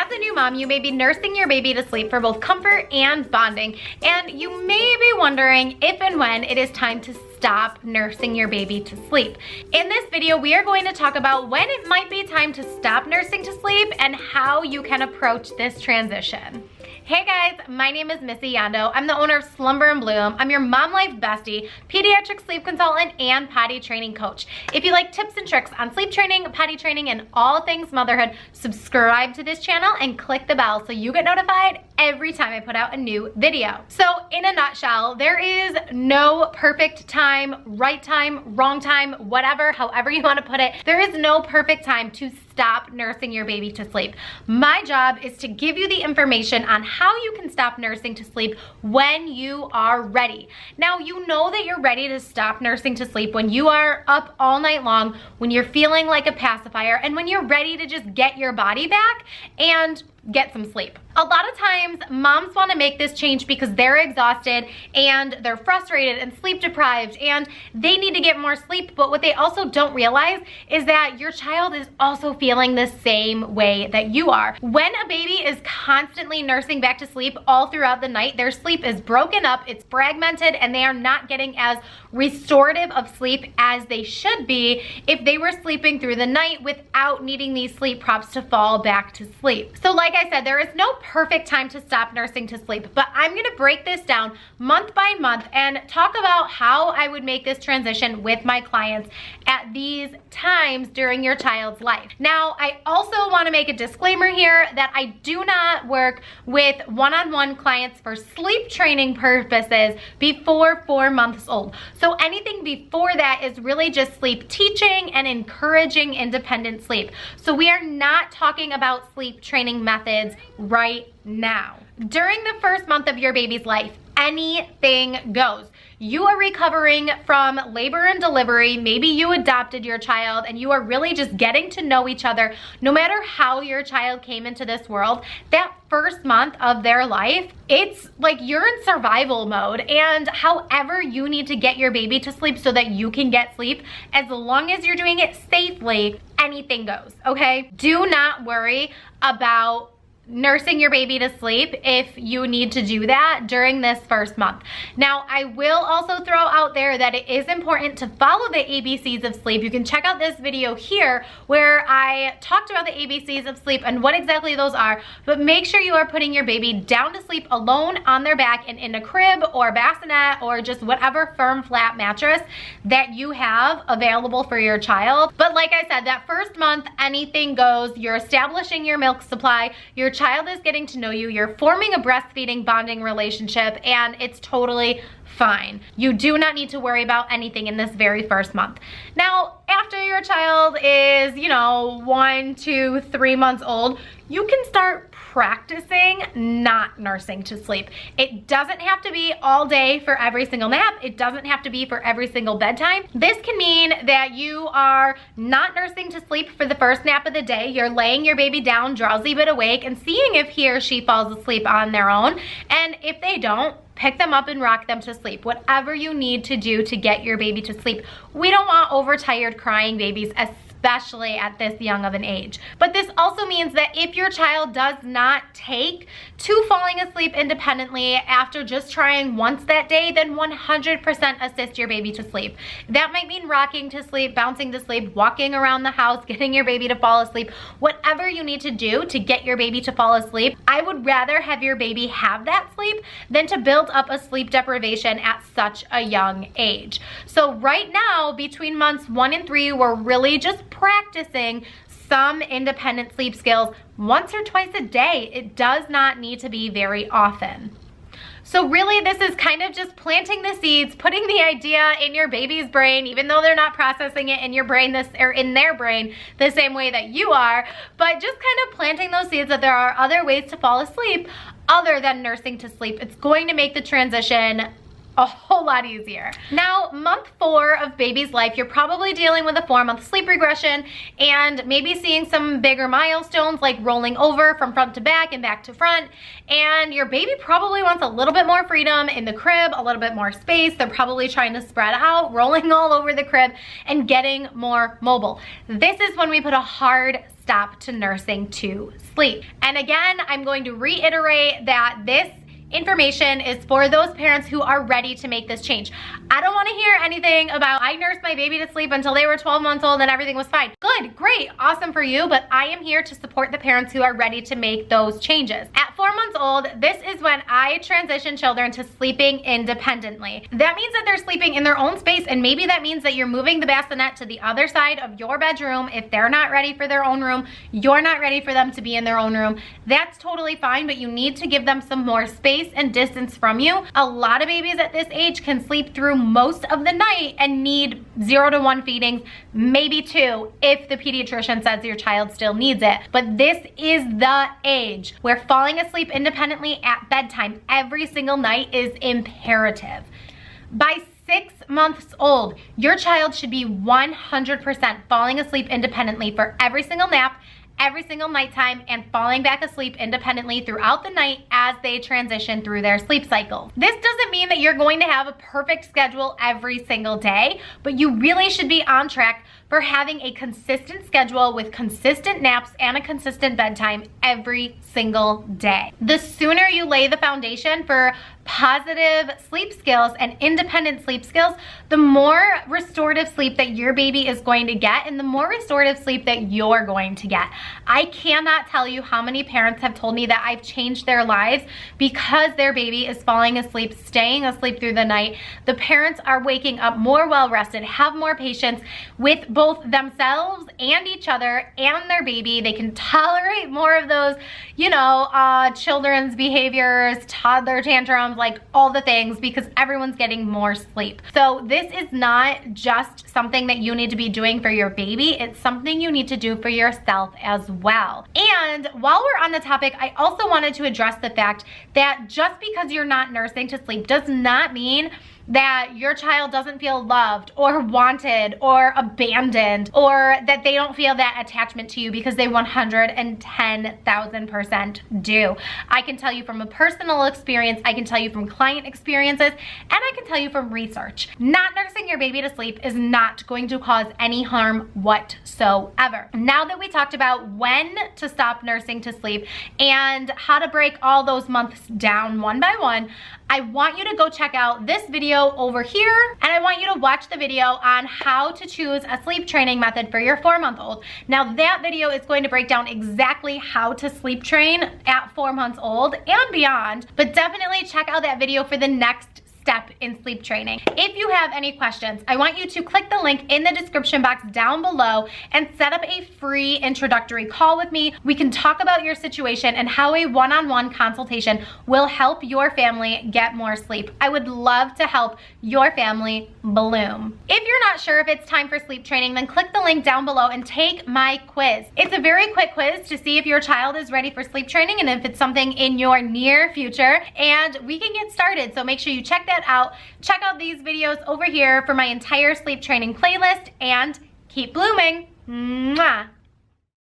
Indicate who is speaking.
Speaker 1: As a new mom, you may be nursing your baby to sleep for both comfort and bonding, and you may be wondering if and when it is time to stop nursing your baby to sleep. In this video, we are going to talk about when it might be time to stop nursing to sleep and how you can approach this transition. Hey guys, my name is Missy Yondo. I'm the owner of Slumber and Bloom. I'm your mom life bestie, pediatric sleep consultant, and potty training coach. If you like tips and tricks on sleep training, potty training, and all things motherhood, subscribe to this channel and click the bell so you get notified every time I put out a new video. So in a nutshell, there is no perfect time, right time, wrong time, whatever, however you want to put it. There is no perfect time to stop nursing your baby to sleep. My job is to give you the information on how you can stop nursing to sleep when you are ready. Now, you know that you're ready to stop nursing to sleep when you are up all night long, when you're feeling like a pacifier, and when you're ready to just get your body back and get some sleep. A lot of times moms want to make this change because they're exhausted and they're frustrated and sleep deprived and they need to get more sleep, but what they also don't realize is that your child is also feeling the same way that you are. When a baby is constantly nursing back to sleep all throughout the night, their sleep is broken up, it's fragmented, and they are not getting as restorative of sleep as they should be if they were sleeping through the night without needing these sleep props to fall back to sleep. So like I said, there is no perfect time to stop nursing to sleep, but I'm gonna break this down month by month and talk about how I would make this transition with my clients at these times during your child's life. Now, I also wanna make a disclaimer here that I do not work with one-on-one clients for sleep training purposes before 4 months old. So anything before that is really just sleep teaching and encouraging independent sleep. So we are not talking about sleep training methods right now. During the first month of your baby's life, anything goes. You are recovering from labor and delivery. Maybe you adopted your child and you are really just getting to know each other. No matter how your child came into this world, that first month of their life, it's like you're in survival mode, and however you need to get your baby to sleep so that you can get sleep, as long as you're doing it safely, anything goes, okay? Do not worry about nursing your baby to sleep if you need to do that during this first month. Now, I will also throw out there that it is important to follow the ABCs of sleep. You can check out this video here where I talked about the ABCs of sleep and what exactly those are, but make sure you are putting your baby down to sleep alone on their back and in a crib or bassinet or just whatever firm flat mattress that you have available for your child. But like I said, that first month, anything goes. You're establishing your milk supply, your child is getting to know you, you're forming a breastfeeding bonding relationship, and it's totally fine. You do not need to worry about anything in this very first month. Now, after your child is, 1, 2, 3 months old, you can start practicing not nursing to sleep. It doesn't have to be all day for every single nap. It doesn't have to be for every single bedtime. This can mean that you are not nursing to sleep for the first nap of the day. You're laying your baby down, drowsy but awake, and seeing if he or she falls asleep on their own. And if they don't, pick them up and rock them to sleep. Whatever you need to do to get your baby to sleep. We don't want overtired crying babies, especially at this young of an age. But this also means that if your child does not take to falling asleep independently after just trying once that day, then 100% assist your baby to sleep. That might mean rocking to sleep, bouncing to sleep, walking around the house, getting your baby to fall asleep, whatever you need to do to get your baby to fall asleep. I would rather have your baby have that sleep than to build up a sleep deprivation at such a young age. So right now, between months 1 and 3, we're really just practicing some independent sleep skills once or twice a day. It does not need to be very often. So really, this is kind of just planting the seeds, putting the idea in your baby's brain, even though they're not processing it in your brain in their brain the same way that you are, but just kind of planting those seeds that there are other ways to fall asleep other than nursing to sleep. It's going to make the transition a whole lot easier. Now, month 4 of baby's life, you're probably dealing with a 4-month sleep regression and maybe seeing some bigger milestones like rolling over from front to back and back to front. And your baby probably wants a little bit more freedom in the crib, a little bit more space. They're probably trying to spread out, rolling all over the crib and getting more mobile. This is when we put a hard stop to nursing to sleep. And again, I'm going to reiterate that this information is for those parents who are ready to make this change. I don't want to hear anything about I nursed my baby to sleep until they were 12 months old and everything was fine. Good, great, awesome for you, but I am here to support the parents who are ready to make those changes. At 4 months old, this is when I transition children to sleeping independently. That means that they're sleeping in their own space, and maybe that means that you're moving the bassinet to the other side of your bedroom. If they're not ready for their own room, you're not ready for them to be in their own room. That's totally fine, but you need to give them some more space and distance from you. A lot of babies at this age can sleep through most of the night and need 0 to 1 feedings, maybe 2 if the pediatrician says your child still needs it. But this is the age where falling asleep independently at bedtime every single night is imperative. By 6 months old, your child should be 100% falling asleep independently for every single nap, every single nighttime, and falling back asleep independently throughout the night as they transition through their sleep cycle. This doesn't mean that you're going to have a perfect schedule every single day, but you really should be on track for having a consistent schedule with consistent naps and a consistent bedtime every single day. The sooner you lay the foundation for positive sleep skills and independent sleep skills, the more restorative sleep that your baby is going to get and the more restorative sleep that you're going to get. I cannot tell you how many parents have told me that I've changed their lives because their baby is falling asleep, staying asleep through the night. The parents are waking up more well-rested, have more patience with both themselves and each other and their baby. They can tolerate more of those, children's behaviors, toddler tantrums, like all the things, because everyone's getting more sleep. So this is not just something that you need to be doing for your baby, it's something you need to do for yourself as well. And while we're on the topic, I also wanted to address the fact that just because you're not nursing to sleep does not mean that your child doesn't feel loved or wanted or abandoned, or that they don't feel that attachment to you, because they 110,000% do. I can tell you from a personal experience, I can tell you from client experiences, and I can tell you from research. Not nursing your baby to sleep is not going to cause any harm whatsoever. Now that we talked about when to stop nursing to sleep and how to break all those months down one by one, I want you to go check out this video over here, and I want you to watch the video on how to choose a sleep training method for your 4-month-old. Now that video is going to break down exactly how to sleep train at 4 months old and beyond, but definitely check out that video for the next step in sleep training. If you have any questions, I want you to click the link in the description box down below and set up a free introductory call with me. We can talk about your situation and how a one-on-one consultation will help your family get more sleep. I would love to help your family bloom. If you're not sure if it's time for sleep training, then click the link down below and take my quiz. It's a very quick quiz to see if your child is ready for sleep training and if it's something in your near future, and we can get started. So make sure you check that out. Check out these videos over here for my entire sleep training playlist, and keep blooming. Mwah.